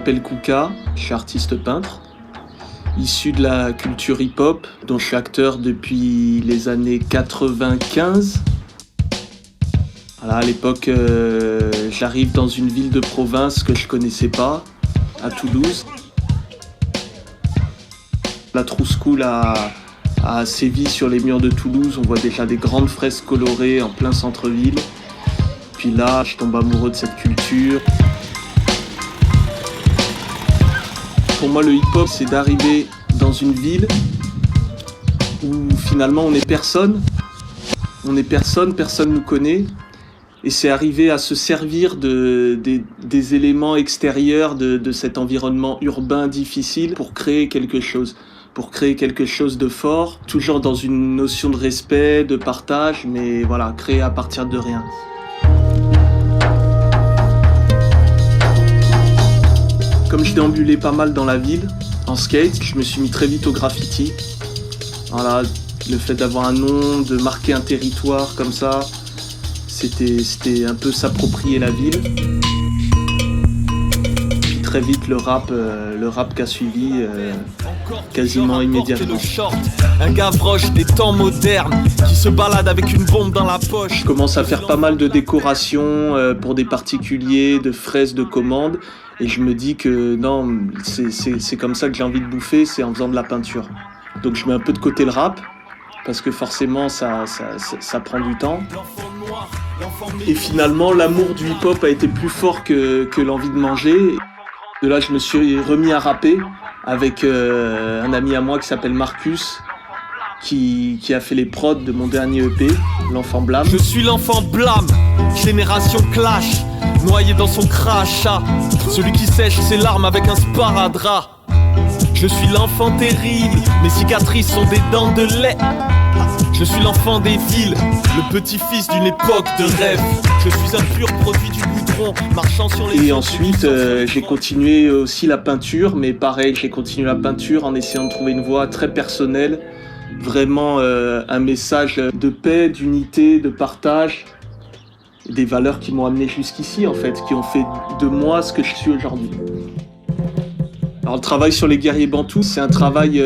m'appelle Kouka, je suis artiste peintre, issu de la culture hip-hop, dont je suis acteur depuis les années 95. Voilà, à l'époque, j'arrive dans une ville de province que je connaissais pas, à Toulouse. La True School a sévi sur les murs de Toulouse. On voit déjà des grandes fresques colorées en plein centre-ville. Puis là, je tombe amoureux de cette culture. Pour moi, le hip-hop, c'est d'arriver dans une ville où finalement on n'est personne. On n'est personne, personne nous connaît. Et c'est arriver à se servir des éléments extérieurs de cet environnement urbain difficile pour créer quelque chose. Pour créer quelque chose de fort, toujours dans une notion de respect, de partage, mais voilà, créer à partir de rien. Comme je déambulais pas mal dans la ville, en skate, je me suis mis très vite au graffiti. Voilà, le fait d'avoir un nom, de marquer un territoire comme ça, c'était un peu s'approprier la ville. Puis très vite, le rap qui a suivi quasiment immédiatement. Un gavroche des temps modernes qui se balade avec une bombe dans la poche. Je commence à faire pas mal de décorations pour des particuliers, de fraises de commande. Et je me dis que non, c'est comme ça que j'ai envie de bouffer, c'est en faisant de la peinture. Donc je mets un peu de côté le rap, parce que forcément ça prend du temps. Et finalement, l'amour du hip-hop a été plus fort que l'envie de manger. De là, je me suis remis à rapper avec un ami à moi qui s'appelle Marcus, qui a fait les prods de mon dernier EP, L'Enfant Blâme. Je suis l'enfant blâme, génération clash, noyé dans son crachat, celui qui sèche ses larmes avec un sparadrap. Je suis l'enfant terrible, mes cicatrices sont des dents de lait. Je suis l'enfant des villes, le petit-fils d'une époque de rêve. Je suis un pur produit du goudron, marchant sur les... Et ensuite, j'ai continué aussi la peinture, mais pareil, j'ai continué la peinture en essayant de trouver une voie très personnelle, vraiment un message de paix, d'unité, de partage, des valeurs qui m'ont amené jusqu'ici en fait, qui ont fait de moi ce que je suis aujourd'hui. Alors le travail sur les guerriers bantous, c'est un travail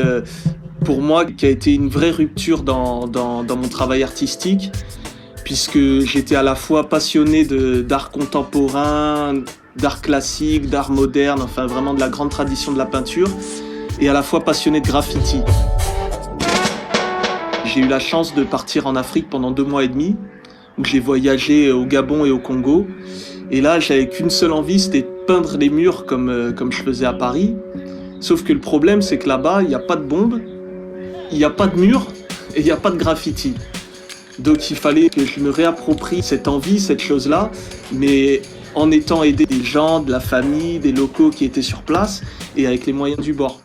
pour moi qui a été une vraie rupture dans mon travail artistique, puisque j'étais à la fois passionné d'art contemporain, d'art classique, d'art moderne, enfin vraiment de la grande tradition de la peinture, et à la fois passionné de graffiti. J'ai eu la chance de partir en Afrique pendant 2 mois et demi, où j'ai voyagé au Gabon et au Congo. Et là, j'avais qu'une seule envie, c'était de peindre les murs comme je faisais à Paris. Sauf que le problème, c'est que là-bas, il n'y a pas de bombes, il n'y a pas de murs et il n'y a pas de graffiti. Donc il fallait que je me réapproprie cette envie, cette chose-là, mais en étant aidé des gens, de la famille, des locaux qui étaient sur place et avec les moyens du bord.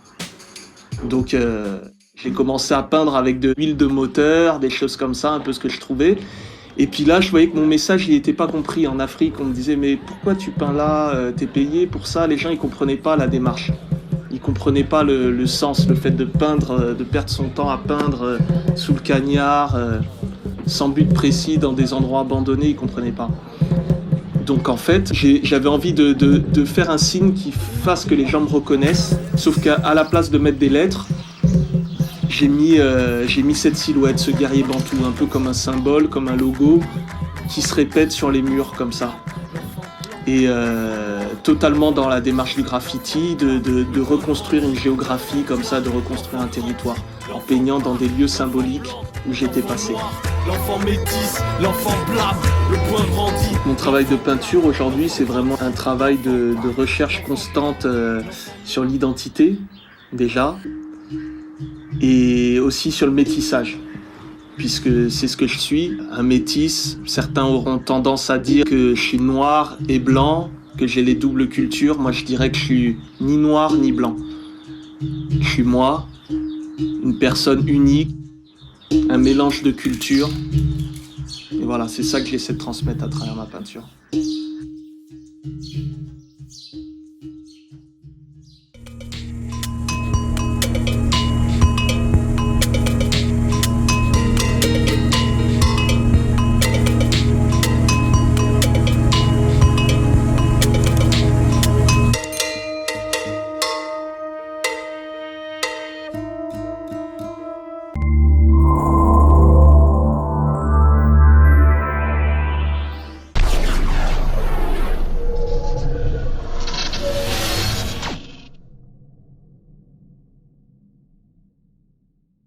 Donc j'ai commencé à peindre avec de l'huile de moteur, des choses comme ça, un peu ce que je trouvais. Et puis là, je voyais que mon message, il n'était pas compris. En Afrique, on me disait « Mais pourquoi tu peins là? T'es payé pour ça ?» Les gens, ils ne comprenaient pas la démarche. Ils ne comprenaient pas le sens, le fait de peindre, de perdre son temps à peindre sous le cagnard, sans but précis, dans des endroits abandonnés, ils ne comprenaient pas. Donc en fait, j'avais envie de faire un signe qui fasse que les gens me reconnaissent, sauf qu'à la place de mettre des lettres, j'ai mis cette silhouette, ce guerrier bantou, un peu comme un symbole, comme un logo, qui se répète sur les murs comme ça. Et totalement dans la démarche du graffiti, de reconstruire une géographie comme ça, de reconstruire un territoire, en peignant dans des lieux symboliques où j'étais passé. L'enfant métis, l'enfant blâme, le point brandi. Mon travail de peinture aujourd'hui, c'est vraiment un travail de recherche constante sur l'identité, déjà, et aussi sur le métissage, puisque c'est ce que je suis, un métis. Certains auront tendance à dire que je suis noir et blanc, que j'ai les doubles cultures. Moi, je dirais que je suis ni noir ni blanc. Je suis moi, une personne unique, un mélange de cultures. Et voilà, c'est ça que j'essaie de transmettre à travers ma peinture.